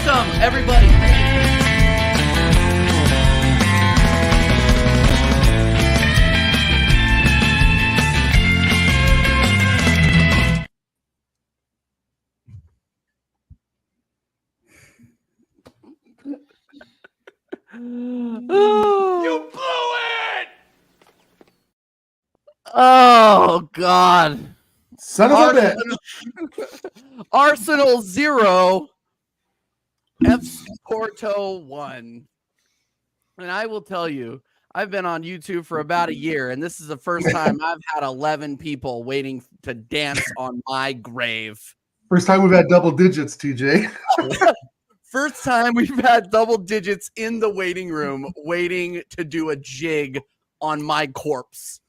Welcome, everybody. You blew it! Oh, God. Son of a bitch. Arsenal 0, FC Porto 1. And I will tell you, I've been on YouTube for about a year, and this is the first time I've had 11 people waiting to dance on my grave. First time we've had double digits, TJ. First time we've had double digits in the waiting room waiting to do a jig on my corpse.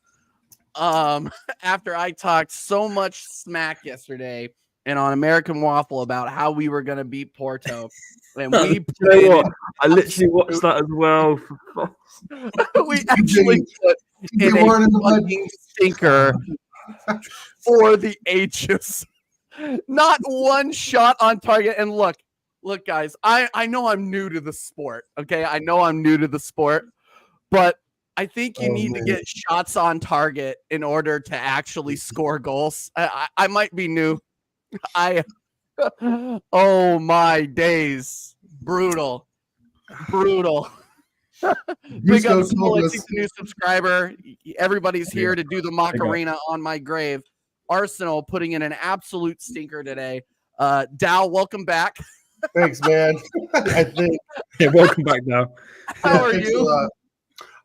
After I talked so much smack yesterday and on American Waffle about how we were going to beat Porto. And we You know what? I literally watched that as well. we actually put in a fucking stinker for the ages. Not one shot on target. And look, guys, I know I'm new to the sport. Okay, I know I'm new to the sport, but I think you need to get shots on target in order to actually score goals. I might be new. Oh my days, brutal. Big up Simple, the new subscriber. Everybody's here to do the Macarena on my grave. Arsenal putting in an absolute stinker today. Dow, welcome back. Thanks, man. I think. Yeah, welcome back now. How are you?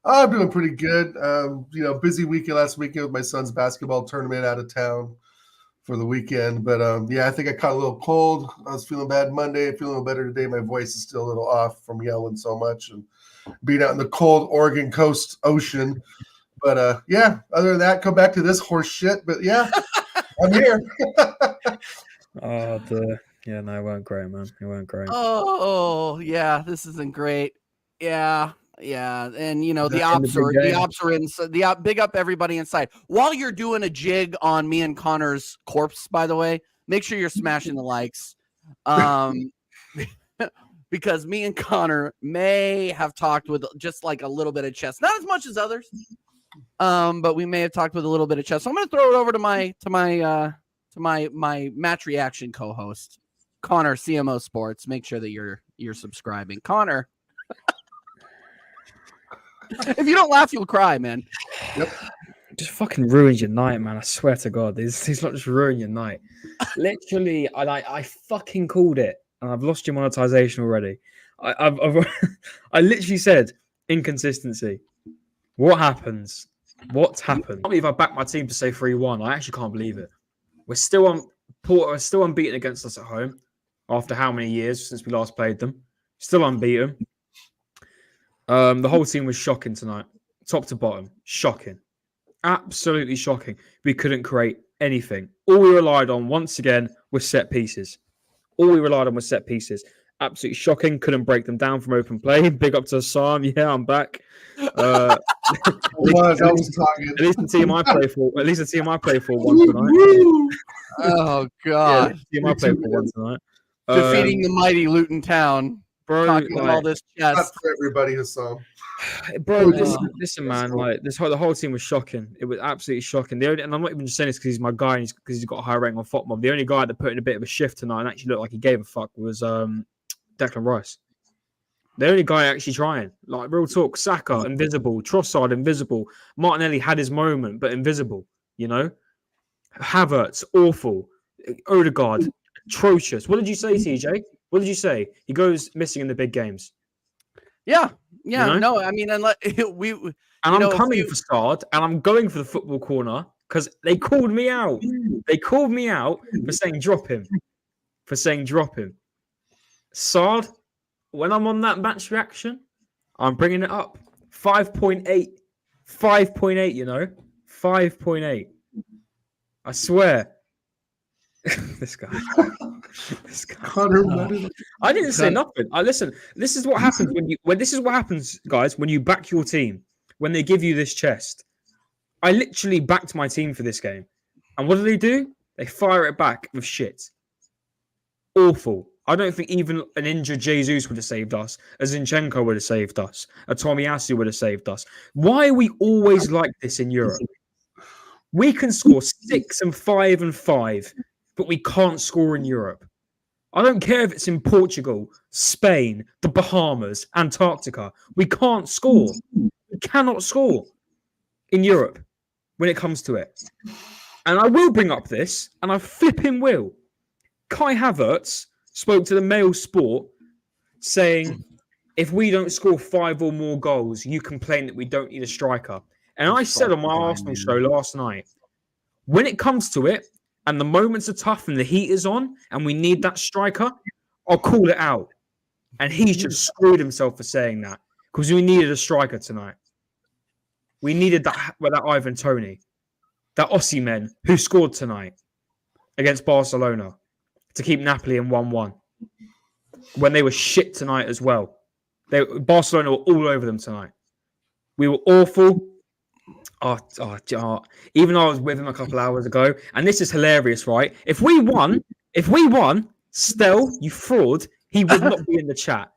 I'm doing pretty good. Busy weekend last weekend with my son's basketball tournament out of town for the weekend. But I think I caught a little cold. I was feeling bad Monday. Feeling a little better today. My voice is still a little off from yelling so much and being out in the cold Oregon coast ocean. But other than that, come back to this horse shit. But yeah, I'm here. Yeah, no, it weren't great, man. It weren't great. Oh, yeah, this isn't great. Yeah. And the ops are in. Big up everybody inside. While you're doing a jig on me and Connor's corpse, by the way, make sure you're smashing the likes. Because me and Connor may have talked with just like a little bit of chess, not as much as others. But we may have talked with a little bit of chess. So I'm going to throw it over to my match reaction co-host, Connor, CMO Sports. Make sure that you're subscribing, Connor. If you don't laugh, you'll cry, man. Yep. Just fucking ruins your night, man. I swear to God, these not just ruin your night. Literally, I fucking called it, and I've lost your monetization already. I literally said inconsistency. What happens? What's happened? I can't believe I backed my team to say 3-1. I actually can't believe it. We're still on. Porto are still unbeaten against us at home after how many years since we last played them? Still unbeaten. The whole team was shocking tonight, top to bottom. Shocking. Absolutely shocking. We couldn't create anything. All we relied on, once again, was set pieces. Absolutely shocking. Couldn't break them down from open play. Big up to Sam. Yeah, I'm back. At least the team I play for won tonight. Oh, God. Yeah, the team I play for won tonight. Defeating the mighty Luton Town. Bro, talking all this chess. Not for everybody, Hassan. Bro, listen, man. Like the whole team was shocking. It was absolutely shocking. And I'm not even just saying this because he's my guy and because he's got a high rating on FOTMob. The only guy that put in a bit of a shift tonight and actually looked like he gave a fuck was Declan Rice. The only guy actually trying. Like, real talk. Saka, invisible. Trossard, invisible. Martinelli had his moment, but invisible. You know? Havertz, awful. Odegaard, atrocious. What did you say, TJ? What did you say? He goes missing in the big games. Yeah. You know? No, I mean, unless we. And I'm coming for Sard, and I'm going for the football corner because they called me out. They called me out for saying drop him. Sard, when I'm on that match reaction, I'm bringing it up. 5.8. 5.8, you know? 5.8. I swear. This guy. I didn't say nothing. Listen. This is what happens this is what happens, guys, when you back your team. When they give you this chest. I literally backed my team for this game, and what do? They fire it back with shit. Awful. I don't think even an injured Jesus would have saved us. A Zinchenko would have saved us. A Tomiyasu would have saved us. Why are we always like this in Europe? We can score 6 and 5 and 5, but we can't score in Europe. I don't care if it's in Portugal, Spain, the Bahamas, Antarctica. We can't score. We cannot score in Europe when it comes to it. And I will bring up this, and I flipping will. Kai Havertz spoke to the Mail Sport saying, if we don't score 5 or more goals, you complain that we don't need a striker. And I said on my Arsenal show last night, when it comes to it, and the moments are tough and the heat is on, and we need that striker, I'll call it out. And he just screwed himself for saying that, because we needed a striker tonight. We needed that Ivan Toney, that Osimhen who scored tonight against Barcelona to keep Napoli in 1-1 when they were shit tonight as well. Barcelona were all over them tonight. We were awful. Even though I was with him a couple hours ago, and this is hilarious, right? If we won, Stel, you fraud, he would not be in the chat.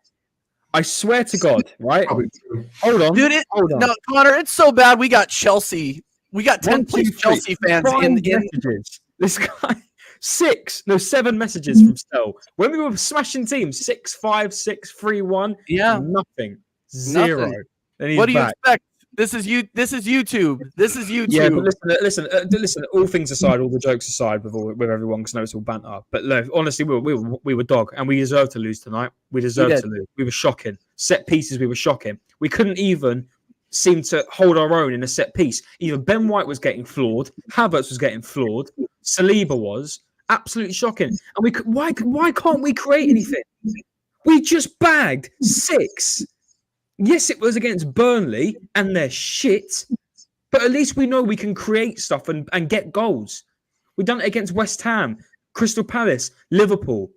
I swear to God, right? Hold on. Dude, no, Connor, it's so bad. We got Chelsea. We got 10 Chelsea fans in messages. This guy, 7 messages from Stel. When we were smashing teams, 6-5, 6-3-1. Yeah. Nothing. 0. Nothing. Then he's what do you back. expect? This is YouTube. This is YouTube. Yeah, but listen. All things aside, all the jokes aside, with everyone, because I know it's all banter. But look, honestly, we were dog, and we deserved to lose tonight. We deserved to lose. We were shocking. Set pieces, we were shocking. We couldn't even seem to hold our own in a set piece. Either Ben White was getting floored, Havertz was getting floored, Saliba was absolutely shocking. And why can't we create anything? We just bagged 6. Yes, it was against Burnley, and they're shit. But at least we know we can create stuff and get goals. We've done it against West Ham, Crystal Palace, Liverpool.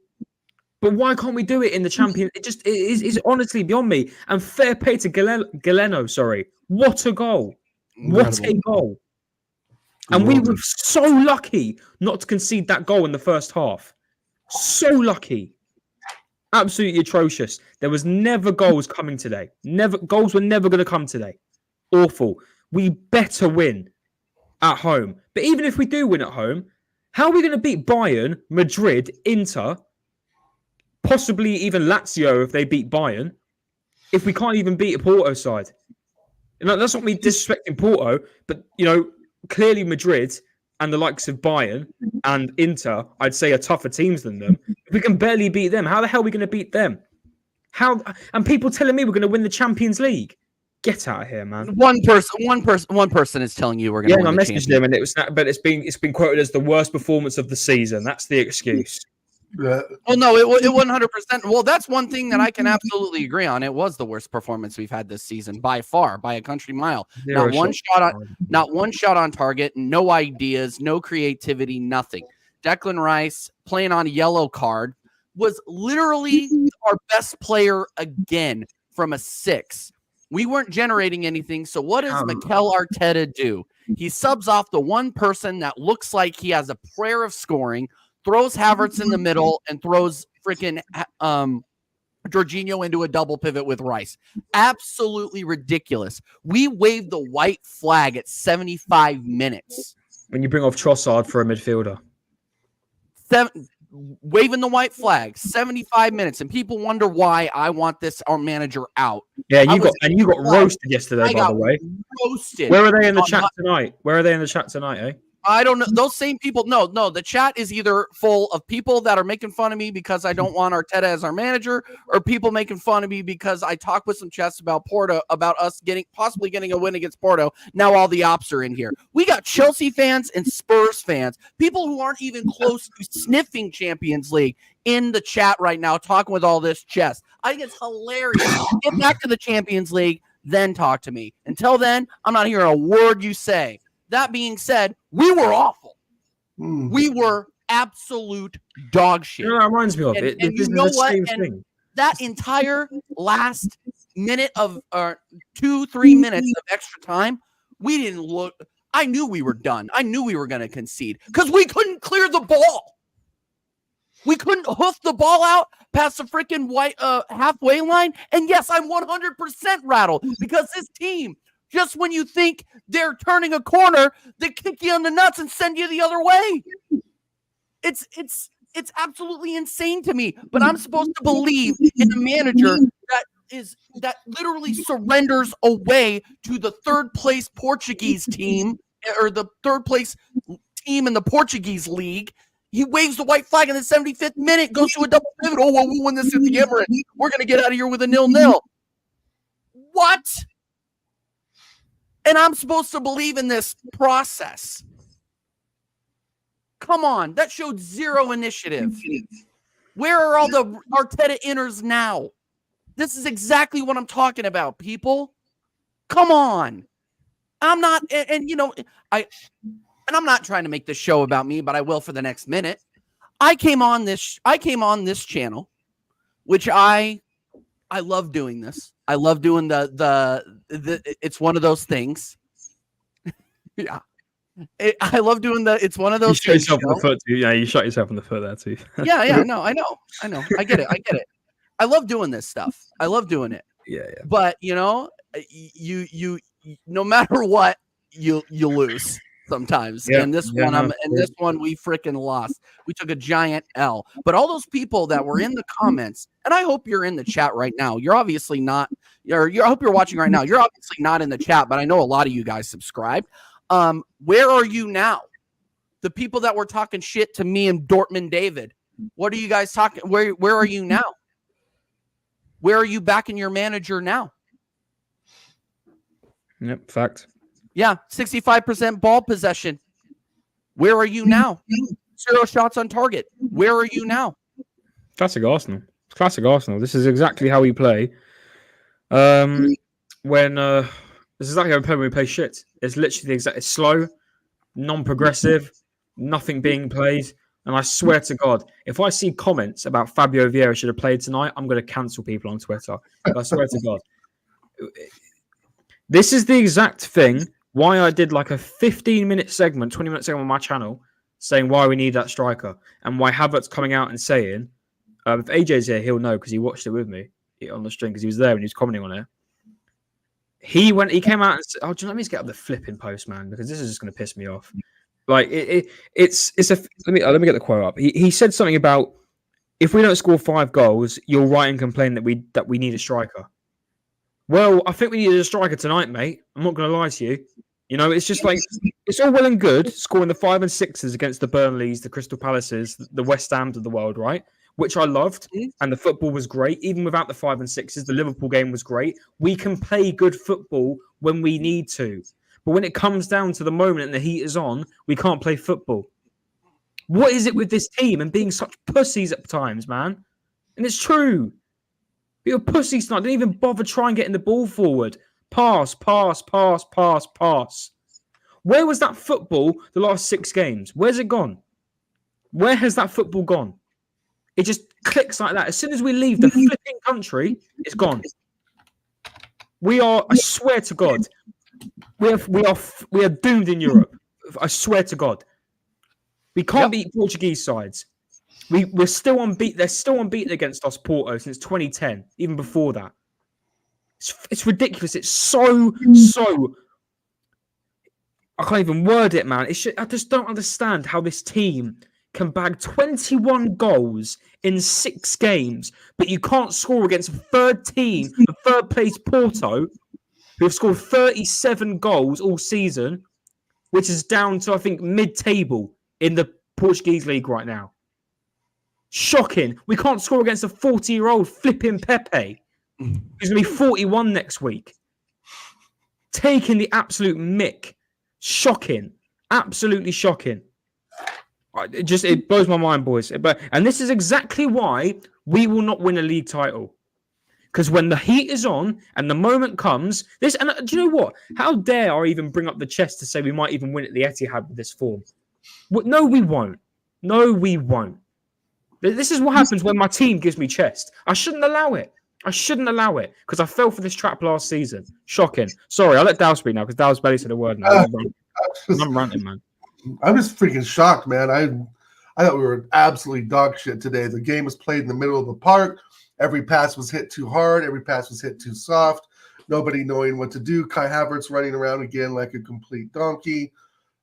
But why can't we do it in the Champions? It is honestly beyond me. And fair play to Galeno, sorry. What a goal. What a goal. And we were so lucky not to concede that goal in the first half. So lucky. Absolutely atrocious. There was never goals coming today. Goals were never going to come today. Awful. We better win at home. But even if we do win at home, how are we going to beat Bayern, Madrid, Inter, possibly even Lazio if they beat Bayern, if we can't even beat a Porto side? That's not me disrespecting Porto, but clearly Madrid and the likes of Bayern and Inter, I'd say, are tougher teams than them. If we can barely beat them, how the hell are we going to beat them? And people telling me we're going to win the Champions League. Get out of here, man. One person is telling you we're going to win. I messaged him, and it's been quoted as the worst performance of the season. That's the excuse. Yeah. Well, no, it 100%. Well, that's one thing that I can absolutely agree on. It was the worst performance we've had this season by far, by a country mile. Not one shot on target, no ideas, no creativity, nothing. Declan Rice playing on a yellow card was literally our best player again from a 6. We weren't generating anything. So what does Mikel Arteta do? He subs off the one person that looks like he has a prayer of scoring, throws Havertz in the middle, and throws freaking Jorginho into a double pivot with Rice. Absolutely ridiculous. We waved the white flag at 75 minutes. When you bring off Trossard for a midfielder. Waving the white flag, 75 minutes, and people wonder why I want our manager out. Yeah, you got roasted yesterday, by the way. Roasted. Where are they in the chat tonight? Eh? I don't know. Those same people. No. The chat is either full of people that are making fun of me because I don't want Arteta as our manager, or people making fun of me because I talked with some chats about Porto, about us possibly getting a win against Porto. Now all the ops are in here. We got Chelsea fans and Spurs fans, people who aren't even close to sniffing Champions League, in the chat right now, talking with all this chess. I think it's hilarious. Get back to the Champions League, then talk to me. Until then, I'm not hearing a word you say. That being said, we were awful. We were absolute dog shit. That reminds me of it. And you know what? And that entire last minute of 2-3 minutes of extra time, we didn't look. I knew we were done. I knew we were going to concede because we couldn't clear the ball. We couldn't hoof the ball out past the freaking white halfway line. And yes, I'm 100% rattled because this team, just when you think they're turning a corner, they kick you on the nuts and send you the other way. It's absolutely insane to me. But I'm supposed to believe in a manager that literally surrenders away to the third place Portuguese team, or the third place team in the Portuguese league. He waves the white flag in the 75th minute, goes to a double pivot. Oh, well, we'll win this at the Emirates. We're going to get out of here with a 0-0. What? And I'm supposed to believe in this process. Come on. That showed zero initiative. Where are all the Arteta inners now? This is exactly what I'm talking about, people. Come on. I'm not, and I'm not trying to make this show about me, but I will for the next minute. I came on this channel, which I love doing this. I love doing the it's one of those things. Yeah. I love doing it's one of those you things. Shot yourself in the foot too. Yeah, you shot yourself in the foot there too. Yeah, no, I know. I get it. I love doing this stuff. I love doing it. Yeah. But you no matter what, you lose sometimes. And this one we freaking lost. We took a giant L. But all those people that were in the comments, and I hope you're in the chat right now. You're obviously not. I hope you're watching right now. You're obviously not in the chat, but I know a lot of you guys subscribed. Where are you now? The people that were talking shit to me and Dortmund David. What are you guys talking? Where are you now? Where are you backing your manager now? Yep, fact. Yeah, 65% ball possession. Where are you now? 0 shots on target. Where are you now? Classic Arsenal. This is exactly how we play. This is exactly how we play when we play shit. It's literally it's slow, non-progressive, nothing being played. And I swear to God, if I see comments about Fabio Vieira should have played tonight, I'm going to cancel people on Twitter. I swear to God. This is the exact thing why I did like a 15-minute segment, 20-minute segment on my channel saying why we need that striker and why Havertz coming out and saying, if AJ's here, he'll know because he watched it with me on the stream because he was there and he was commenting on it. He came out and said, "Oh, let me just get up the flipping post, man, because this is just going to piss me off." Like it's a. Let me get the quote up. He said something about if we don't score 5 goals, you'll write and complain that we need a striker. Well, I think we needed a striker tonight, mate. I'm not going to lie to you. It's just like it's all well and good scoring the 5 and 6s against the Burnleys, the Crystal Palaces, the West Hams of the world, right? Which I loved, and the football was great. Even without the 5 and 6s, the Liverpool game was great. We can play good football when we need to. But when it comes down to the moment and the heat is on, we can't play football. What is it with this team and being such pussies at times, man? And it's true. You're pussies tonight. Didn't even bother trying getting the ball forward. Pass. Where was that football the last 6 games? Where's it gone? Where has that football gone? It just clicks like that. As soon as we leave the flipping country, it's gone. We are, I swear to God, we are doomed in Europe. I swear to God. We can't beat Portuguese sides. We're still unbeaten. They're still unbeaten against us, Porto, since 2010, even before that. It's ridiculous. It's so. I can't even word it, man. I just don't understand how this team can bag 21 goals in 6 games, but you can't score against a third team, a third place Porto, who have scored 37 goals all season, which is down to, I think, mid-table in the Portuguese league right now. Shocking. We can't score against a 40-year-old flipping Pepe, who's going to be 41 next week. Taking the absolute mick. Shocking. Absolutely shocking. It blows my mind, boys. And this is exactly why we will not win a league title. Because when the heat is on and the moment comes, do you know what? How dare I even bring up the chest to say we might even win at the Etihad with this form? No, we won't. This is what happens when my team gives me chest. I shouldn't allow it because I fell for this trap last season. Shocking. Sorry, I'll let Dow speak now because Dow's barely said a word now. I'm ranting, man. I'm just freaking shocked, man. I thought we were absolutely dog shit today. The game was played in the middle of the park. Every pass was hit too hard. Every pass was hit too soft. Nobody knowing what to do. Kai Havertz running around again like a complete donkey.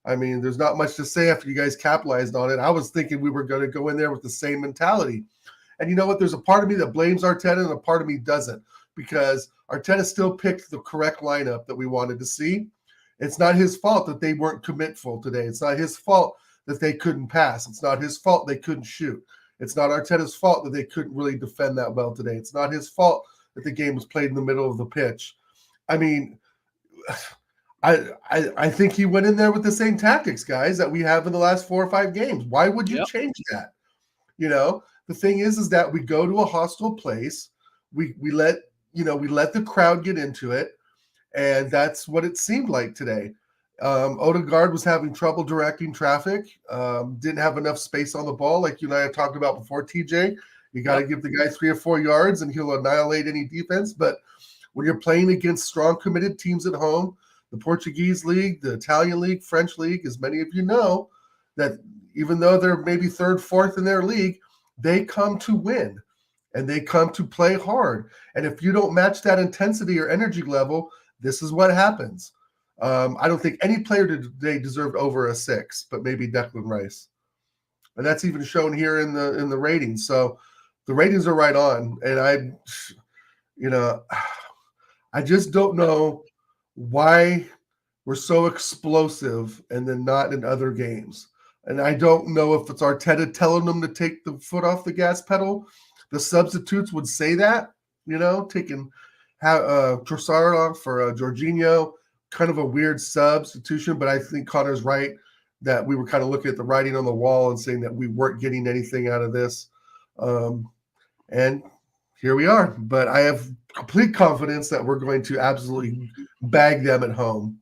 I mean, there's not much to say after you guys capitalized on it. I was thinking we were going to go in there with the same mentality. And you know what? There's a part of me that blames Arteta and a part of me doesn't, because Arteta still picked the correct lineup that we wanted to see. It's not his fault that they weren't commitful today. It's not his fault that they couldn't pass. It's not his fault they couldn't shoot. It's not Arteta's fault that they couldn't really defend that well today. It's not his fault that the game was played in the middle of the pitch. I mean, I think he went in there with the same tactics, guys, that we have in the last 4 or 5 games. Why would you change that? You know, the thing is that we go to a hostile place. We let the crowd get into it, and that's what it seemed like today. Odegaard was having trouble directing traffic, didn't have enough space on the ball, like you and I have talked about before, TJ. You got to give the guy 3 or 4 yards, and he'll annihilate any defense. But when you're playing against strong, committed teams at home, the Portuguese league, the Italian league, French league, as many of you know, that even though they're maybe 3rd, 4th in their league, they come to win, and they come to play hard. And if you don't match that intensity or energy level, this is what happens. I don't think any player today deserved over a 6, but maybe Declan Rice. And that's even shown here in the ratings. So the ratings are right on. And I just don't know why we're so explosive and then not in other games. And I don't know if it's Arteta telling them to take the foot off the gas pedal. The substitutes would say that, taking Trossard off for Jorginho, kind of a weird substitution. But I think Connor's right that we were kind of looking at the writing on the wall and saying that we weren't getting anything out of this. And here we are. But I have complete confidence that we're going to absolutely bag them at home.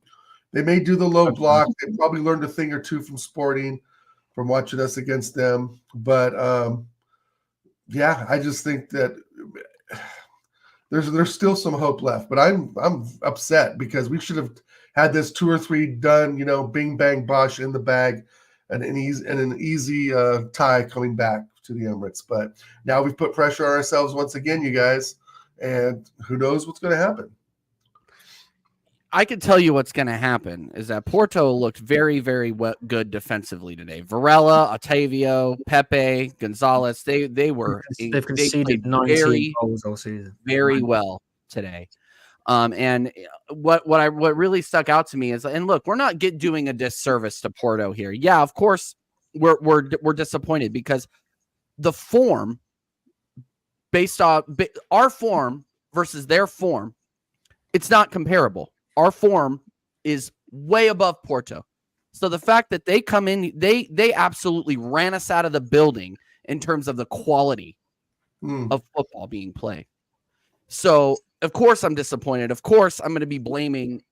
They may do the low block. They probably learned a thing or two from Sporting, from watching us against them. But, I just think that there's still some hope left. But I'm upset because we should have had this 2 or 3 done, bing, bang, bosh in the bag, and an easy tie coming back to the Emirates. But now we've put pressure on ourselves once again, you guys, and who knows what's going to happen. I can tell you what's going to happen is that Porto looked very, very good defensively today. Varela, Otavio, Pepe, Gonzalez, they've conceded 19 goals all season. Very well today. And what really stuck out to me is, and look, we're not doing a disservice to Porto here. Yeah, of course we're disappointed because the form, based on our form versus their form, it's not comparable. Our form is way above Porto. So the fact that they come in, they absolutely ran us out of the building in terms of the quality of football being played. So of course I'm disappointed. Of course I'm going to be blaming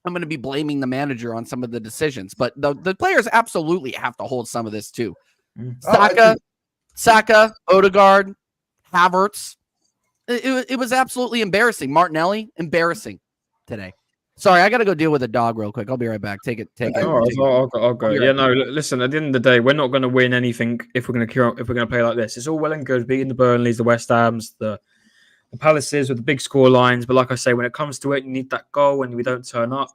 the manager on some of the decisions, but the players absolutely have to hold some of this too. Saka, Odegaard, Havertz. It was absolutely embarrassing. Martinelli, embarrassing today. Sorry, I got to go deal with a dog real quick. I'll be right back. Take it. I'll go. Yeah, no. Listen, at the end of the day, we're not going to win anything if we're going to play like this. It's all well and good beating the Burnleys, the West Hams, the Palaces with the big score lines. But like I say, when it comes to it, you need that goal, and we don't turn up.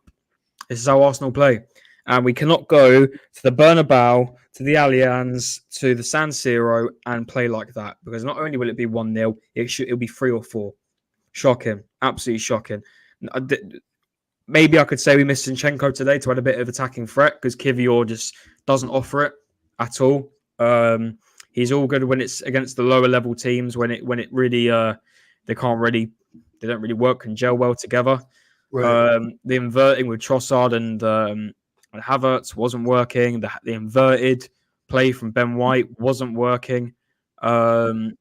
This is how Arsenal play, and we cannot go to the Bernabeu, to the Allianz, to the San Siro, and play like that, because not only will it be 1-0, it'll be 3 or 4. Shocking, absolutely shocking. Maybe I could say we missed Zinchenko today to add a bit of attacking threat, because Kivior just doesn't offer it at all. He's all good when it's against the lower level teams, when it really they don't really work and gel well together. Right. The inverting with Trossard and Havertz wasn't working. The inverted play from Ben White wasn't working. And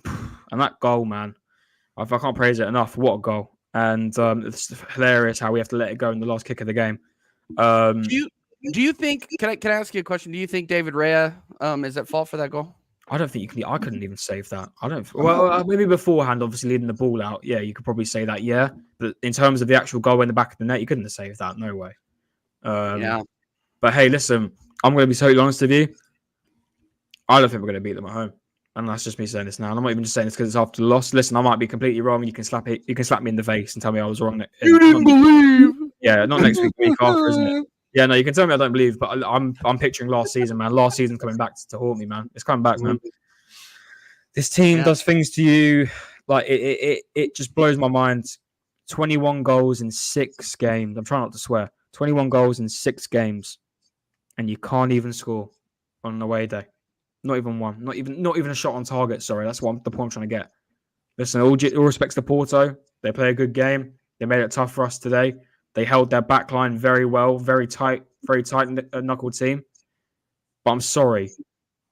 that goal, man, I can't praise it enough. What a goal. And it's hilarious how we have to let it go in the last kick of the game. Do you think? Can I ask you a question? Do you think David Raya is at fault for that goal? I don't think you can. I couldn't even save that. I don't. Well, maybe beforehand, obviously leading the ball out. Yeah, you could probably say that. Yeah, but in terms of the actual goal in the back of the net, you couldn't have saved that. No way. Yeah. But hey, listen, I'm going to be totally honest with you. I don't think we're going to beat them at home. And that's just me saying this now. And I'm not even just saying this because it's after the loss. Listen, I might be completely wrong. You can slap me in the face and tell me I was wrong. You didn't believe. Yeah, not next week, week after, isn't it? Yeah, no, you can tell me I don't believe, but I'm picturing last season, man. Last season coming back to haunt me, man. It's coming back, man. This team does things to you, like it just blows my mind. 21 goals in 6 games. I'm trying not to swear. 21 goals in 6 games, and you can't even score on an away day. Not even one. Not even a shot on target. Sorry, that's the point I'm trying to get. Listen, all respects to Porto. They play a good game. They made it tough for us today. They held their back line very well, very tight knuckle team. But I'm sorry,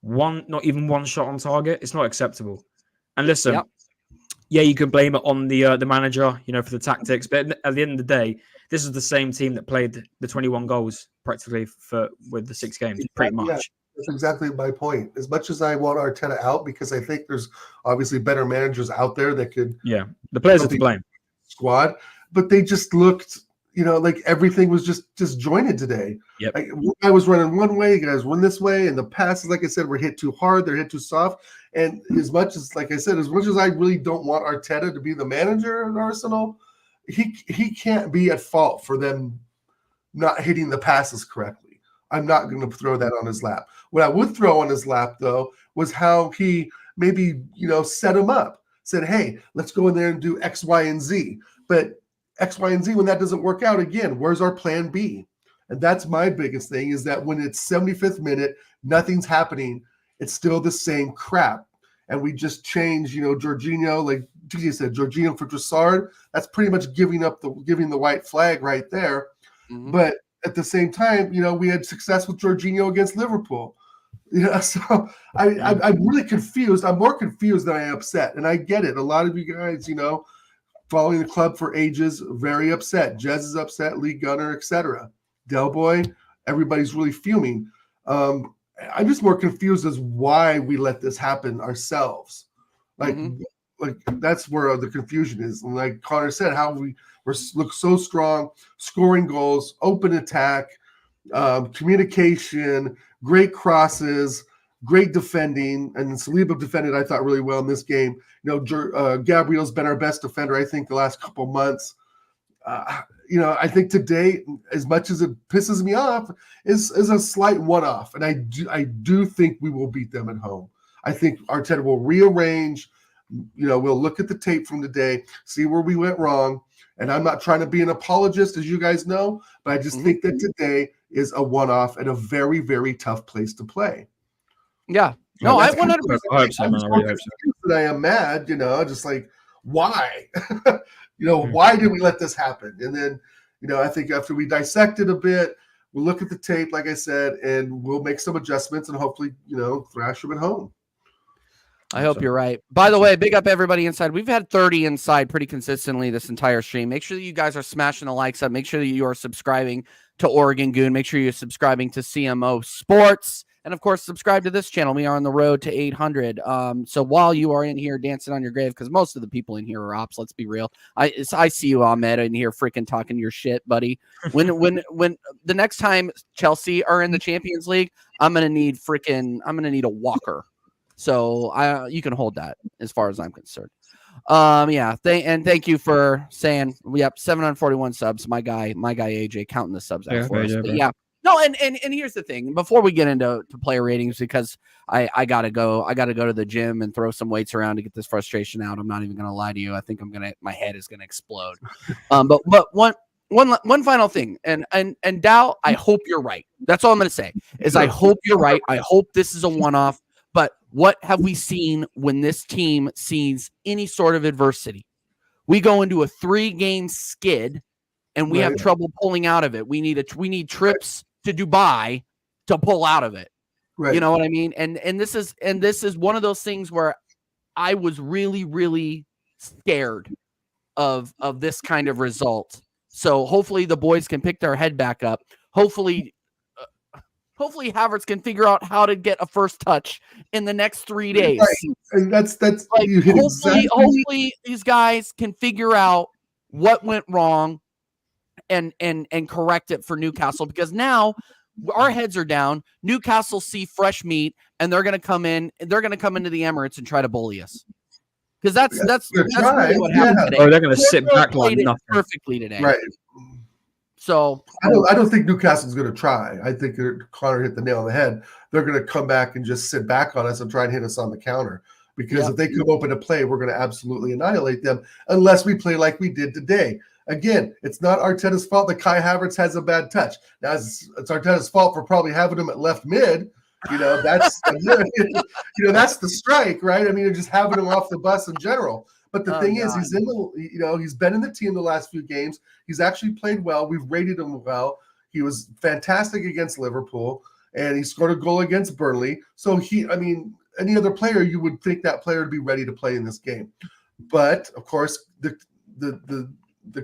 not even one shot on target. It's not acceptable. And listen, yeah, you can blame it on the manager, for the tactics. But at the end of the day, this is the same team that played the 21 goals practically with the 6 games, pretty much. Yeah, that's exactly my point. As much as I want Arteta out, because I think there's obviously better managers out there that could. Yeah, the players are to blame. Squad, but they just looked. Like everything was just disjointed today. Yep. Like, I was running one way, you guys run this way, and the passes, like I said, were hit too hard. They're hit too soft. And as much as I really don't want Arteta to be the manager in Arsenal, he can't be at fault for them not hitting the passes correctly. I'm not going to throw that on his lap. What I would throw on his lap, though, was how he maybe, set him up. Said, hey, let's go in there and do X, Y, and Z. But X, Y, and Z, when that doesn't work out, again, where's our plan B? And that's my biggest thing, is that when it's 75th minute, nothing's happening, it's still the same crap. And we just change, Jorginho, like DJ said, Jorginho for Trossard. That's pretty much giving the white flag right there. Mm-hmm. But at the same time, we had success with Jorginho against Liverpool. So I'm really confused. I'm more confused than I am upset. And I get it. A lot of you guys, following the club for ages, very upset. Jez is upset, Lee Gunner, etc. Del Boy, everybody's really fuming. I'm just more confused as why we let this happen ourselves. Like that's where the confusion is. And like Connor said, how we look so strong, scoring goals, open attack, communication, great crosses, great defending, and Saliba defended, I thought, really well in this game. Gabriel's been our best defender, I think, the last couple months. I think today, as much as it pisses me off, is a slight one-off, and I do think we will beat them at home. I think Arteta will rearrange. We'll look at the tape from today, see where we went wrong. And I'm not trying to be an apologist, as you guys know, but I just think that today is a one-off at a very, very tough place to play. Yeah. No, I 100%. I am mad, just like, why? Why did we let this happen? And then, I think after we dissect it a bit, we'll look at the tape, like I said, and we'll make some adjustments and hopefully, thrash them at home. I hope you're right. By the way, big up everybody inside. We've had 30 inside pretty consistently this entire stream. Make sure that you guys are smashing the likes up. Make sure that you are subscribing to Oregon Goon. Make sure you're subscribing to CMO Sports. And, of course, subscribe to this channel. We are on the road to 800. So while you are in here dancing on your grave, because most of the people in here are ops, let's be real. I see you, Ahmed, in here freaking talking your shit, buddy. When the next time Chelsea are in the Champions League, I'm gonna need a walker. So you can hold that as far as I'm concerned. Thank you for saying 741 subs. My guy AJ counting the subs out for us. Yeah. No, and here's the thing. Before we get into player ratings, because I gotta go to the gym and throw some weights around to get this frustration out. I'm not even gonna lie to you. I think my head is gonna explode. But one final thing, and Dow, I hope you're right. That's all I'm gonna say. I hope you're right. I hope this is a one-off. But what have we seen when this team sees any sort of adversity? We go into a 3-game skid, and we have trouble pulling out of it. We need trips to Dubai to pull out of it. Right. You know what I mean? And this is one of those things where I was really, really scared of this kind of result. So hopefully the boys can pick their head back up. Hopefully Havertz can figure out how to get a first touch in the next 3 days. Right. And that's like, hopefully these guys can figure out what went wrong and correct it for Newcastle, because now our heads are down. Newcastle see fresh meat, and they're going to come in. They're going to come into the Emirates and try to bully us. Because that's really what happened today. Oh, they're going to sit back like nothing. Perfectly today, right? So I don't think Newcastle's going to try. I think Connor hit the nail on the head. They're going to come back and just sit back on us and try and hit us on the counter. Because if they come open to play, we're going to absolutely annihilate them unless we play like we did today. Again, it's not Arteta's fault that Kai Havertz has a bad touch. Now, it's Arteta's fault for probably having him at left mid. That's that's the strike, right? I mean, just having him off the bus in general. But the thing is, he's been in the team the last few games. He's actually played well. We've rated him well. He was fantastic against Liverpool, and he scored a goal against Burnley. So any other player, you would think that player would be ready to play in this game. But of course, the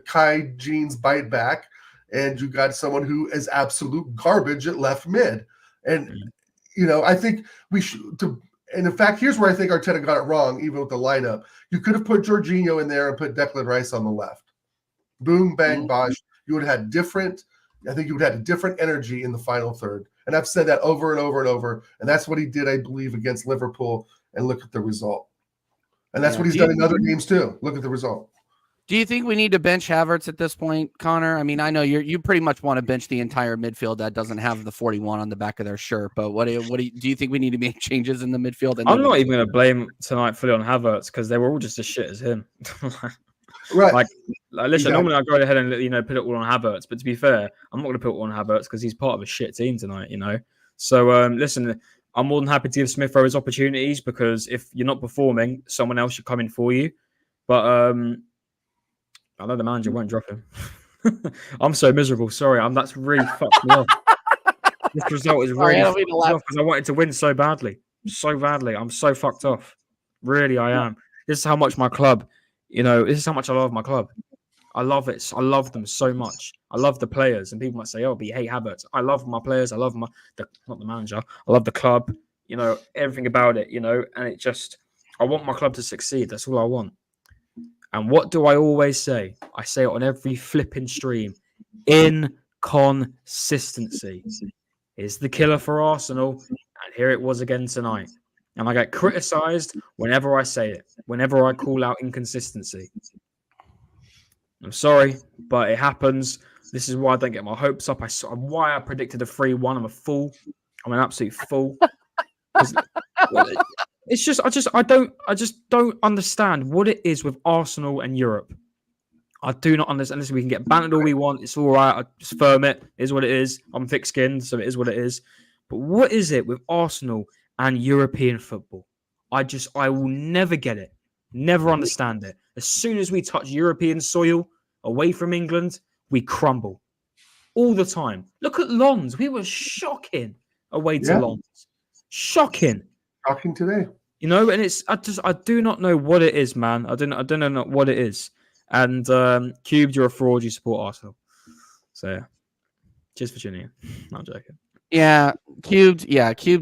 Kai genes bite back, and you got someone who is absolute garbage at left mid. And I think we should. And in fact, here's where I think Arteta got it wrong, even with the lineup. You could have put Jorginho in there and put Declan Rice on the left. Boom, bang, bosh. You would have had different. I think you would have had a different energy in the final third. And I've said that over and over and over. And that's what he did, I believe, against Liverpool. And look at the result. And that's what he's done in other games too. Look at the result. Do you think we need to bench Havertz at this point, Connor? I mean, I know you pretty much want to bench the entire midfield that doesn't have the 41 on the back of their shirt. But do you think we need to make changes in the midfield? I'm not even going to blame tonight fully on Havertz because they were all just as shit as him. Right. Like listen, normally I go ahead and put it all on Havertz, but to be fair, I'm not going to put it all on Havertz because he's part of a shit team tonight. So listen, I'm more than happy to give Smith Rowe his opportunities because if you're not performing, someone else should come in for you. But I know the manager won't drop him. I'm so miserable. Sorry, that's really fucked me off. This result is really fucked me off because I wanted to win so badly. I'm so fucked off. Really, I am. This is how much my club, this is how much I love my club. I love it. I love them so much. I love the players. And people might say, but you hate Havertz. I love my players. I love not the manager. I love the club, everything about it, and it just, I want my club to succeed. That's all I want. And what do I always say? I say it on every flipping stream. Inconsistency is the killer for Arsenal. And here it was again tonight. And I get criticised whenever I say it, whenever I call out inconsistency. I'm sorry, but it happens. This is why I don't get my hopes up. Why I predicted a 3-1. I'm a fool. I'm an absolute fool. It's just, I just don't understand what it is with Arsenal and Europe. I do not understand. Listen, we can get bantered all we want. It's all right. I just firm it. It is what it is. I'm thick-skinned, so it is what it is. But what is it with Arsenal and European football? I will never get it. Never understand it. As soon as we touch European soil away from England, we crumble. All the time. Look at Lons. We were shocking away to Lons. Shocking. Shocking today. And it's I do not know what it is, man. I don't know what it is. And Cubed, you're a fraud. You support Arsenal. So yeah, cheers for tuning in. No, I'm joking. Yeah, Cubed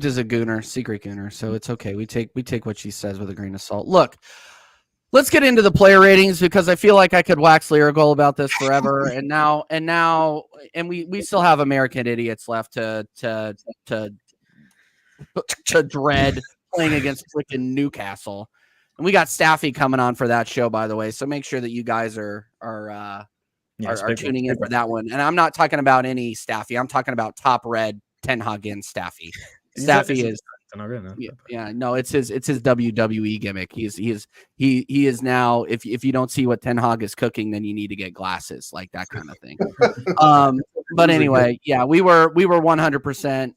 is a gooner, secret gooner. So it's okay. We take what she says with a grain of salt. Look, let's get into the player ratings because I feel like I could wax lyrical about this forever. and we still have American idiots left to dread. Playing against freaking Newcastle, and we got Staffy coming on for that show, by the way. So make sure that you guys are tuning in for that one. And I'm not talking about any Staffy. I'm talking about top red Ten Hag in Staffy. Staffy is no, it's his WWE gimmick. He is now. If you don't see what Ten Hag is cooking, then you need to get glasses, like that kind of thing. But anyway, we were 100%.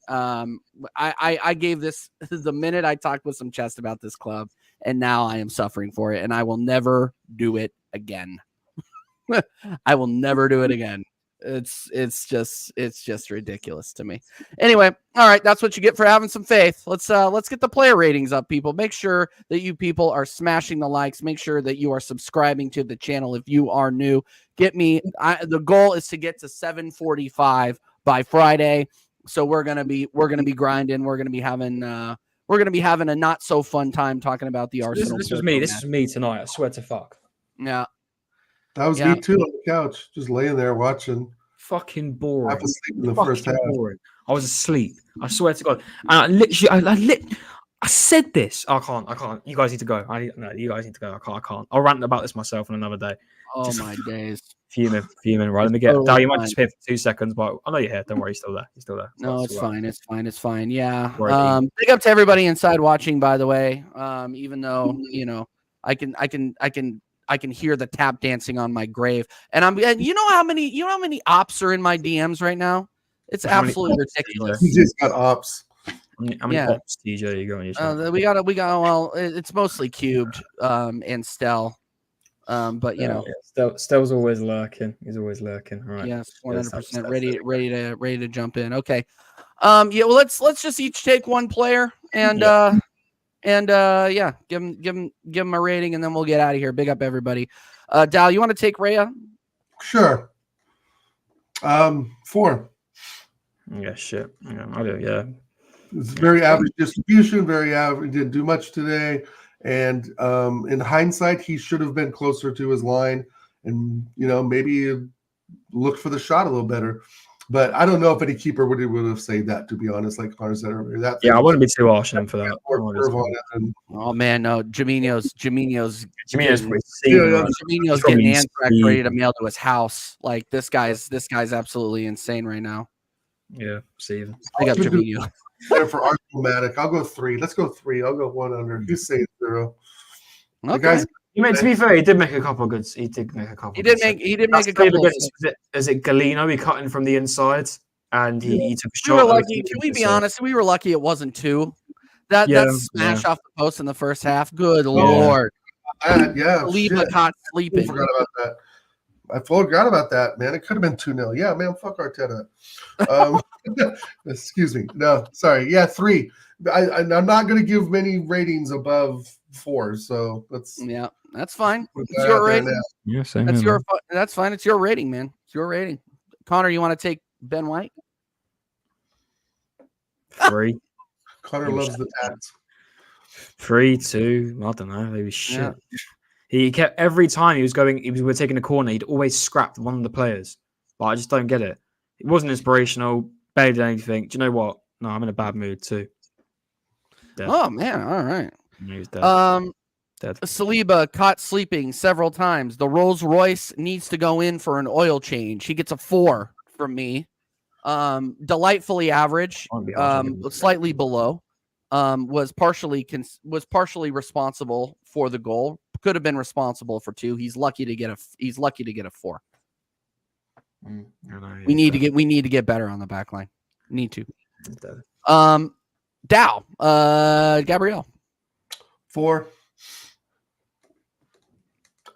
I gave this the minute I talked with some chest about this club, and now I am suffering for it, and I will never do it again. I will never do it again. It's just ridiculous to me. Anyway, all right, that's what you get for having some faith. Let's get the player ratings up, people. Make sure that you people are smashing the likes. Make sure that you are subscribing to the channel if you are new. The goal is to get to 745 by Friday. So we're gonna be grinding. We're gonna be having a not so fun time talking about the Arsenal. This was me. This was me tonight. I swear to fuck. Yeah. That was me too on the couch, just laying there watching. Fucking I boring. was sleeping in the Fucking first half. boring. I was asleep. I swear to God. And I said this. I can't. You guys need to go. No, you guys need to go. I can't. I'll rant about this myself on another day. Oh Just my days. Fuming. Right, let me It's get. totally Dal, you might fine. disappear for 2 seconds, but I know you're here. Don't worry, you're still there. No, it's fine. It's fine. Yeah. Right. Big up to everybody inside watching, by the way. Even though, I can hear the tap dancing on my grave. And you know how many ops are in my DMs right now? It's How many absolutely ops, ridiculous. He just got ops. How many ops, DJ, you got on your channel? We got well, it's mostly cubed and Stel. But Stel's always lurking. He's always lurking. Right. Yes, Yes, 100% ready to jump in. Okay. Yeah, well, let's just each take one player and give him a rating, and then we'll get out of here. Big up everybody. Dal, you want to take Rhea? Sure. 4. Yeah, shit. Yeah, I do. Yeah. It's very average distribution, very average. Didn't do much today. And in hindsight, he should have been closer to his line and, maybe looked for the shot a little better. But I don't know if any keeper would have saved that, to be honest, like Connor said earlier. I wouldn't be too harsh on him for that. Oh, man, no. Jaminho's Jaminho's getting anthrax ready to mail to his house. Like, this guy's absolutely insane right now. Yeah, Steven. I got Jaminho. For Arthur, I'll go 3. Let's go 3. I'll go 1 under. He's saying 0. Okay. To be fair, he did make a couple of good. He did make a couple. He did make a couple. Is it Galeno? He cut in from the inside, and he took a shot. We were lucky. Can we be honest? We were lucky it wasn't 2. That smash off the post in the first half. Good Lord. Saliba caught sleeping. I forgot about that, man. It could have been 2-0. Yeah, man. Fuck Arteta. Excuse me. No, sorry. Yeah, 3. I'm not going to give many ratings above 4. So that's fine. It's your rating. Yeah, same. That's fine. It's your rating, man. It's your rating. Connor, you want to take Ben White? 3. Connor loves the tats. 3, 2. I don't know. Maybe shit. Yeah. He kept every time we were taking a corner, he'd always scrapped one of the players. But I just don't get it. It wasn't inspirational, barely did anything. Do you know what? No, I'm in a bad mood too. Dead. Oh man, all right. He was dead. Dead. Saliba caught sleeping several times. The Rolls Royce needs to go in for an oil change. He gets a 4 from me. Delightfully average, slightly below. Was partially responsible for the goal. Could have been responsible for 2. He's lucky to get a 4. We need to get better on the back line. Need to. Dow, Gabrielle. 4.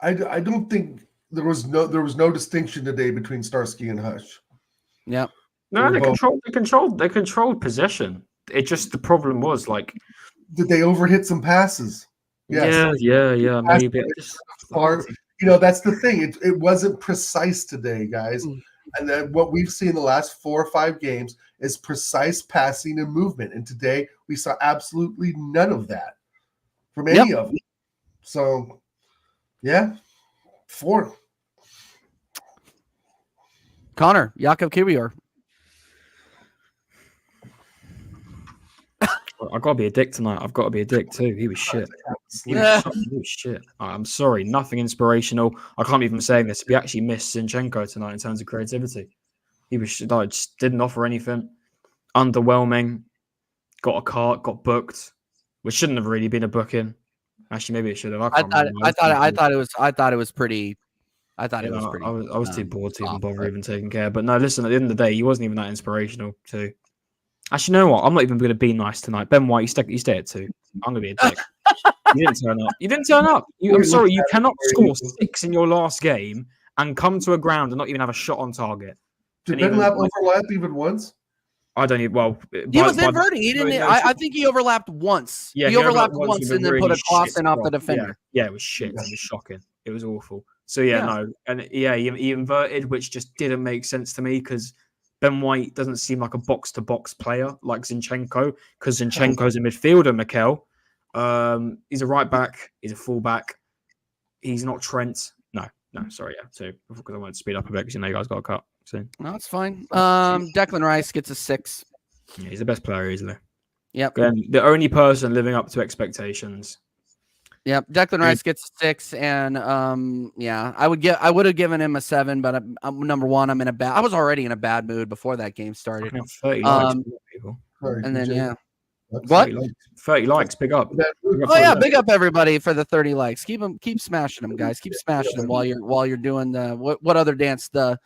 I don't think there was no distinction today between Starsky and Hush. Yeah. No, they controlled possession. It just, the problem was like, did they overhit some passes? Yes. Yeah, maybe. That's the thing. It wasn't precise today, guys. And then what we've seen the last 4 or 5 games is precise passing and movement. And today we saw absolutely none of that from any of them. So, 4. Connor, Jakob Kiwior. I've got to be a dick tonight. I've got to be a dick too. He was shit. He was shit. I'm sorry. Nothing inspirational. I can't believe I'm saying this. We actually missed Zinchenko tonight in terms of creativity. He was just didn't offer anything. Underwhelming. Got a cart. Got booked. Which shouldn't have really been a booking. Actually, maybe it should have. I thought it was pretty. I was too bored to even bother even taking care. But no, listen. At the end of the day, he wasn't even that inspirational too. Actually, you know what? I'm not even going to be nice tonight. Ben White, you stay at 2. I'm going to be a dick. You didn't turn up. I'm sorry. You cannot score 6 in your last game and come to a ground and not even have a shot on target. Did Ben Lap overlap even once? I don't even. Well, he was inverting. He didn't. I think he overlapped once. Yeah, he overlapped once and then really put a cross in off the defender. Yeah, it was shit. It was shocking. It was awful. So no, and he inverted, which just didn't make sense to me because Ben White doesn't seem like a box-to-box player like Zinchenko, because Zinchenko's a midfielder, Mikel. He's a right back. He's a full back. He's not Trent. No, sorry, yeah. So because I wanted to speed up a bit because you guys got a cut. soon. No, it's fine. Declan Rice gets a 6. Yeah, he's the best player easily. Yep. Again, the only person living up to expectations. Yep. Declan Rice gets a 6, and I would have given him a 7, but I'm number one. I was already in a bad mood before that game started. 30 likes, people. And then What? 30 likes, big up. Oh yeah, big up everybody for the 30 likes. Keep smashing them, guys. Keep smashing them while you're doing the what other dance the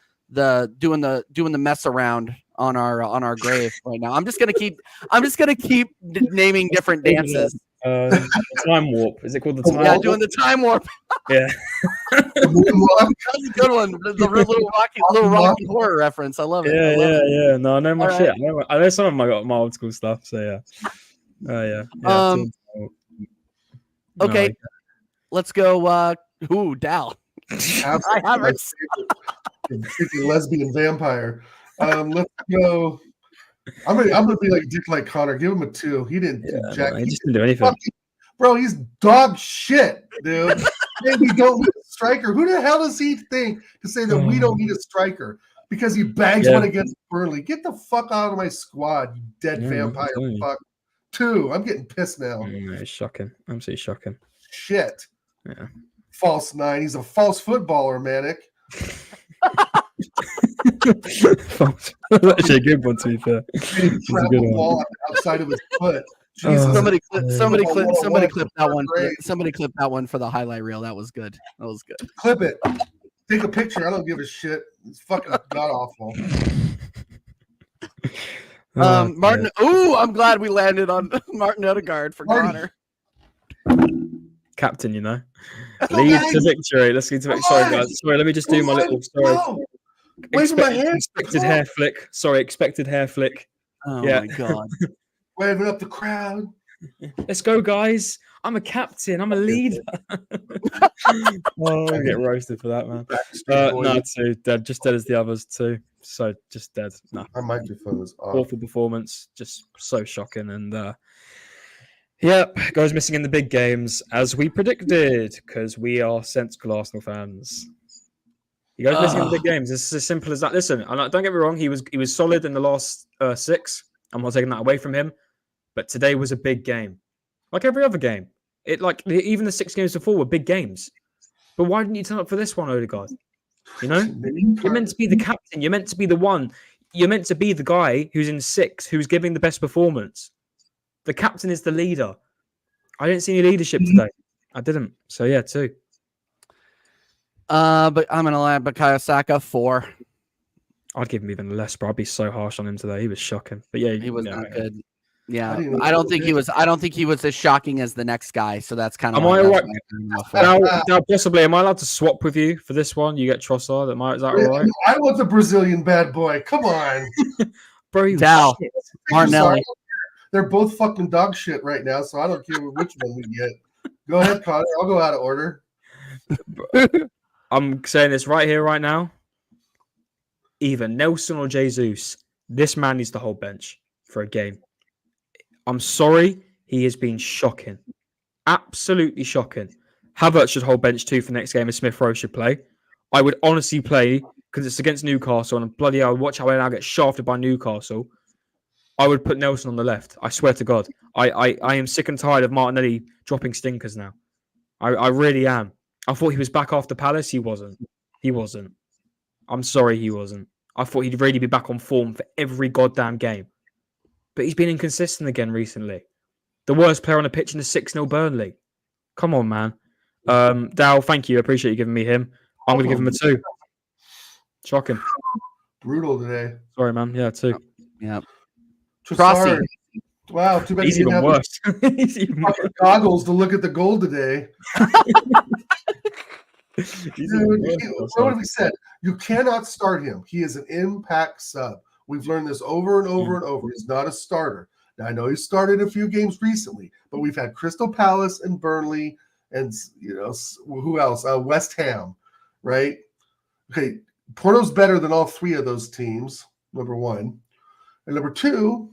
doing the mess around on our grave right now. I'm just gonna keep naming different dances. Time warp. Is it called the time warp? Yeah, doing the time warp. Yeah. That's a good one. The little Rocky horror reference. I love it. Yeah. No, I know my shit. I know some of my old school stuff. So yeah. Okay. Let's go. Dal. I have it. Freaking lesbian vampire. Let's go. I'm gonna be like Dick like Connor. Give him a 2. He didn't do jack. He just didn't do anything. Bro, he's dog shit, dude. And we don't need a striker. Who the hell does he think to say that we don't need a striker? Because he bags one against Burnley. Get the fuck out of my squad, you dead vampire fuck. 2. I'm getting pissed now. It's shocking. Absolutely shocking. Shit. Yeah. False 9. He's a false footballer, Manic. That's actually a good one, to be fair. He trapped the ball outside of his foot. Jesus. Somebody clip that one. Somebody clip that one for the highlight reel. That was good. Clip it. Take a picture. I don't give a shit. It's fucking god awful. Martin. Ooh, I'm glad we landed on Martin Odegaard for Connor. Captain, you know. Lead to victory. Let's lead to victory. Sorry, guys. Sorry, let me just do my little story. Waving my hand. Expected hair flick. Sorry, expected hair flick. Oh my god. Waving up the crowd. Let's go, guys. I'm a captain. I'm a leader. I'll get roasted for that, man. No, 2. Dead. Just dead as the others, too. So, just dead. No. Our microphone is off. Awful performance. Just so shocking. And, goes missing in the big games, as we predicted, because we are sensible Arsenal fans. He goes missing in the big games. It's as simple as that. Listen, don't get me wrong. He was solid in the last 6. I'm not taking that away from him. But today was a big game. Like every other game. Even the 6 games before were big games. But why didn't you turn up for this one, Odegaard? You know? You're meant to be the captain. You're meant to be the one. You're meant to be the guy who's in 6, who's giving the best performance. The captain is the leader. I didn't see any leadership today. I didn't. So, 2. But I'm going to land Bukayo Saka 4. I'd give him even less, bro. I'd be so harsh on him today. He was shocking. But he was not good. Yeah, I don't think he was. I don't think he was as shocking as the next guy. So that's kind of. Am I all right? Now, possibly, am I allowed to swap with you for this one? You get Trossard. Is that all right? I want the Brazilian bad boy. Come on, bro. Dal, Martinelli. They're both fucking dog shit right now, so I don't care which one we get. Go ahead, Connor. I'll go out of order. I'm saying this right here, right now. Either Nelson or Jesus, this man needs to hold bench for a game. I'm sorry, he has been shocking. Absolutely shocking. Havertz should hold bench too for next game, and Smith Rowe should play. I would honestly play, because it's against Newcastle, and bloody hell, watch how I now get shafted by Newcastle. I would put Nelson on the left. I swear to God. I am sick and tired of Martinelli dropping stinkers now. I really am. I thought he was back after Palace. He wasn't. I'm sorry he wasn't. I thought he'd really be back on form for every goddamn game. But he's been inconsistent again recently. The worst player on the pitch in the 6-0 Burnley. Come on, man. Dal, thank you. I appreciate you giving me him. I'm going to give him a 2. Shocking. Brutal today. Sorry, man. Yeah, 2. Yeah. Trossard. Wow, too bad he's even worse. He's even worse. Goggles to look at the goal today. Dude, what have we said? You cannot start him. He is an impact sub. We've learned this over and over and over. He's not a starter. Now, I know he started a few games recently, but we've had Crystal Palace and Burnley and, who else? West Ham, right? Okay, Porto's better than all 3 of those teams, number 1. And number 2,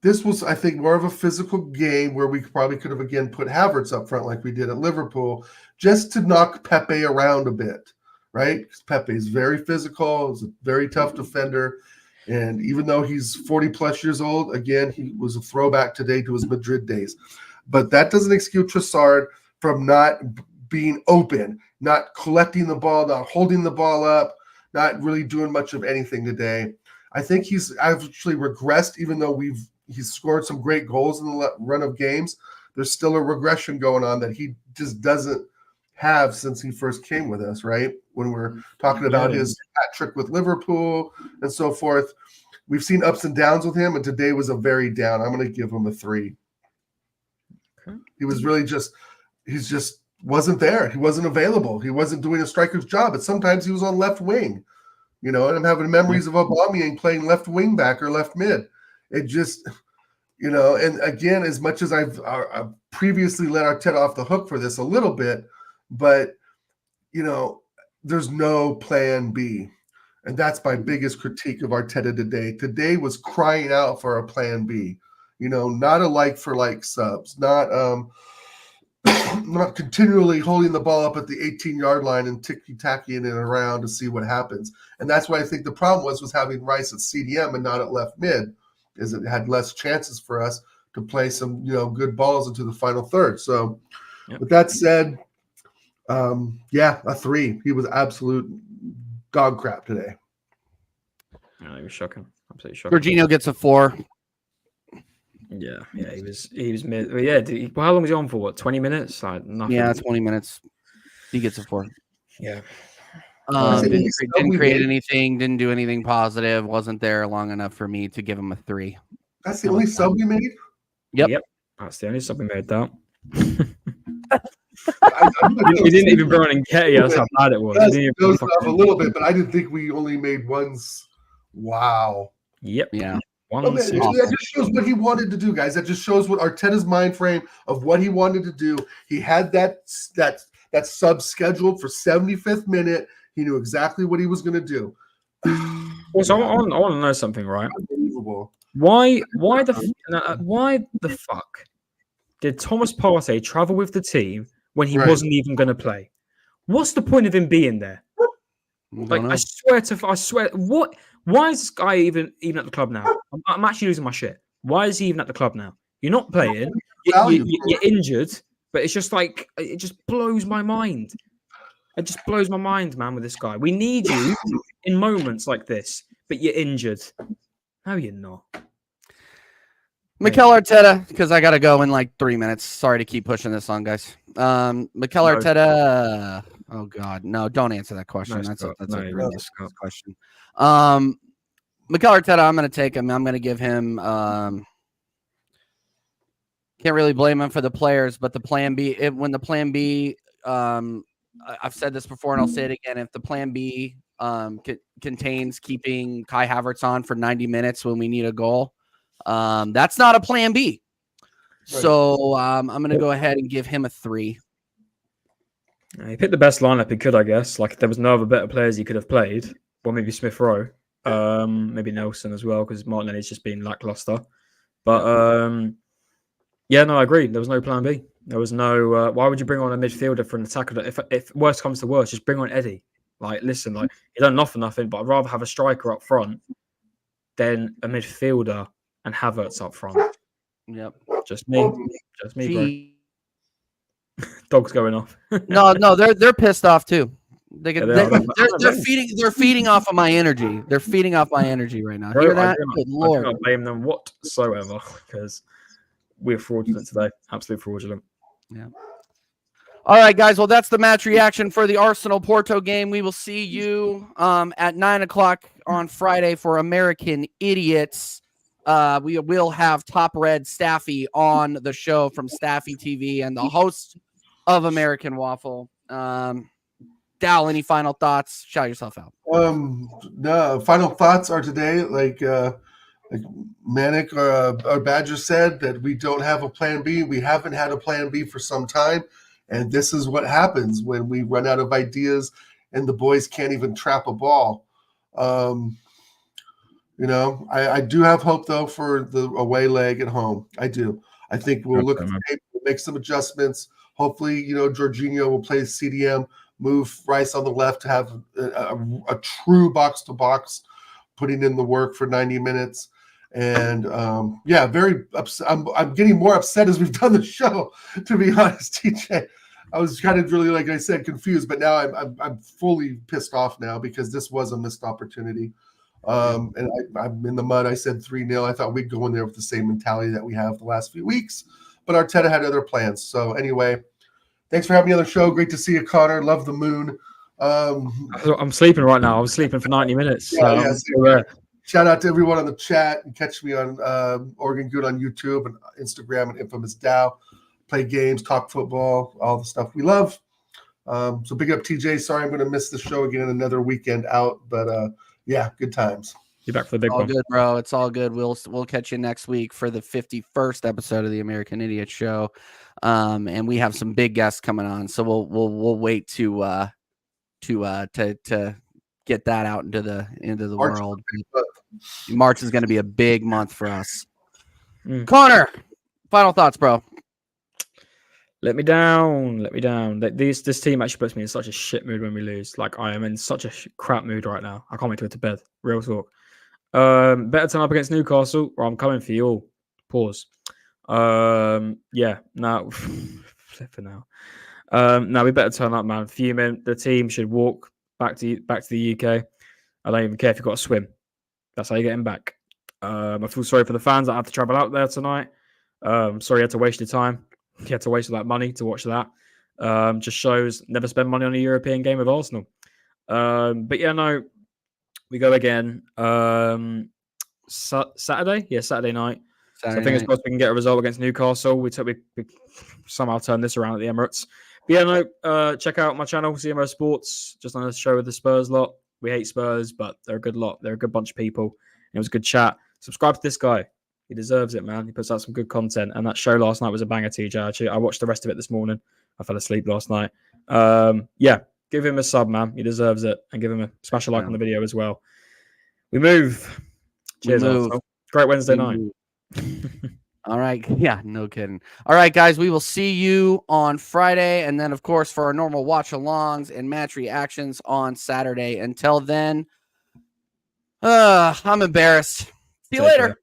this was, I think, more of a physical game where we probably could have, again, put Havertz up front like we did at Liverpool just to knock Pepe around a bit, right? Pepe is very physical, is a very tough defender. And even though he's 40 plus years old, again, he was a throwback today to his Madrid days. But that doesn't excuse Trossard from not being open, not collecting the ball, not holding the ball up, not really doing much of anything today. I think he's actually regressed, even though he's scored some great goals in the run of games. There's still a regression going on that he just doesn't have since he first came with us, right? When we're talking about his hat trick with Liverpool and so forth. We've seen ups and downs with him, and today was a very down. I'm going to give him a 3. Okay. He was really he's just wasn't there. He wasn't available. He wasn't doing a striker's job. But sometimes he was on left wing, and I'm having memories of Aubameyang playing left wing back or left mid. It just, and again, as much as I've previously let Arteta off the hook for this a little bit, but, there's no plan B. And that's my biggest critique of Arteta today. Today was crying out for a plan B, not a like-for-like subs, not not continually holding the ball up at the 18-yard line and ticky-tacking it around to see what happens. And that's why I think the problem was having Rice at CDM and not at left mid, is it had less chances for us to play some, good balls into the final third. So with that said, a 3. He was absolute dog crap today. No, he was shocking. Absolutely shocking. Jorginho gets a 4. Yeah, he was mid. Yeah, how long was he on for? What, 20 minutes? Like nothing. Yeah, 20 minutes. He gets a 4. Yeah. Didn't create anything. Didn't do anything positive. Wasn't there long enough for me to give him a 3. That's the only sub we made. Yep. That's the only sub we made. That. We didn't even bring on Nketiah. That's how bad it was. Goes off a little bit, but I didn't think we only made ones. Wow. Yep. Yeah. That just shows what he wanted to do, guys. That just shows what Arteta's mind frame of what he wanted to do. He had that sub scheduled for 75th minute. He knew exactly what he was going to do. Also, I want to know something, right? Unbelievable. Why the fuck did Thomas Partey travel with the team when he wasn't even going to play? What's the point of him being there? I swear. What? Why is this guy even at the club now? I'm actually losing my shit. Why is he even at the club now? You're not playing. You're injured, but it's just like it just blows my mind. It just blows my mind, man. With this guy, we need you in moments like this, but you're injured. No, you're not. Mikel Arteta, because I got to go in like 3 minutes. Sorry to keep pushing this on, guys. Mikel Arteta. Oh God, no! Don't answer that question. That's a really question. Mikel Arteta, I'm going to take him. I'm going to give him. Can't really blame him for the players, but the plan B. When the plan B, I've said this before and I'll say it again. If the plan B contains keeping Kai Havertz on for 90 minutes when we need a goal, that's not a plan B. Right. So I'm going to go ahead and give him a 3. He picked the best lineup he could, I guess. Like there was no other better players he could have played. Well, maybe Smith Rowe, maybe Nelson as well, because Martinelli's just been lackluster. But I agree. There was no plan B. There was no. Why would you bring on a midfielder for an attacker? If worst comes to worst, just bring on Eddie. Like, listen, like he don't offer nothing, but I'd rather have a striker up front than a midfielder and Havertz up front. Yep, just me, bro. Dog's going off. no, they're pissed off too. They're feeding off of my energy. They're feeding off my energy right now. Hear that? Good Lord. I cannot blame them whatsoever because we're fraudulent today. Absolutely fraudulent. Yeah. All right, guys. Well, that's the match reaction for the Arsenal Porto game. We will see you at 9:00 on Friday for American Idiots. We will have Top Red Staffy on the show from Staffy TV and the host of American Waffle. Dal, any final thoughts? Shout yourself out. No, final thoughts are today, like Manic or Badger said, that we don't have a plan B. We haven't had a plan B for some time. And this is what happens when we run out of ideas and the boys can't even trap a ball. I do have hope, though, for the away leg at home. I do. I think we'll look at the tape, we'll make some adjustments. Hopefully, Jorginho will play CDM, move Rice on the left to have a true box-to-box, putting in the work for 90 minutes. And very upset. I'm getting more upset as we've done the show, to be honest, TJ. I was kind of really, like I said, confused, but now I'm fully pissed off now because this was a missed opportunity. And I'm in the mud. I said 3-0. I thought we'd go in there with the same mentality that we have the last few weeks, but Arteta had other plans. So anyway, thanks for having me on the show. Great to see you, Connor. Love the moon. I'm sleeping right now. I was sleeping for 90 minutes. Shout out to everyone on the chat, and catch me on Oregon Good on YouTube and Instagram and Infamous Dow. Play games, talk football, all the stuff we love. So big up TJ. Sorry I'm going to miss the show again, another weekend out, but good times. You're back for the big one. All good, bro. It's all good. We'll catch you next week for the 51st episode of the American Idiot Show, and we have some big guests coming on. So we'll wait to get that out into the world. March is going to be a big month for us. Connor, final thoughts, bro. Let me down. This team actually puts me in such a shit mood when we lose. Like, I am in such a crap mood right now. I can't wait to go to bed. Real talk. Better turn up against Newcastle, or I'm coming for you all. Pause. Now flipping now. Now we better turn up, man. Fuming. The team should walk back to the UK. I don't even care if you've got to swim. That's how you get him back. I feel sorry for the fans that have to travel out there tonight. Sorry you had to waste your time. You had to waste all that money to watch that. Just shows never spend money on a European game with Arsenal. But yeah, no, we go again. Saturday? Yeah, Saturday night. So fingers crossed we can get a result against Newcastle. We somehow turn this around at the Emirates. But yeah, no, check out my channel, CMO Sports, just on a show with the Spurs lot. We hate Spurs, but they're a good lot. They're a good bunch of people. It was a good chat. Subscribe to this guy. He deserves it, man. He puts out some good content. And that show last night was a banger, TJ. Actually, I watched the rest of it this morning. I fell asleep last night. Give him a sub, man. He deserves it. And give him a smash a like on the video as well. We move. Cheers, Arsenal. Great Wednesday night. All right. Yeah, no kidding. All right, guys. We will see you on Friday. And then, of course, for our normal watch-alongs and match reactions on Saturday. Until then, I'm embarrassed. See you later.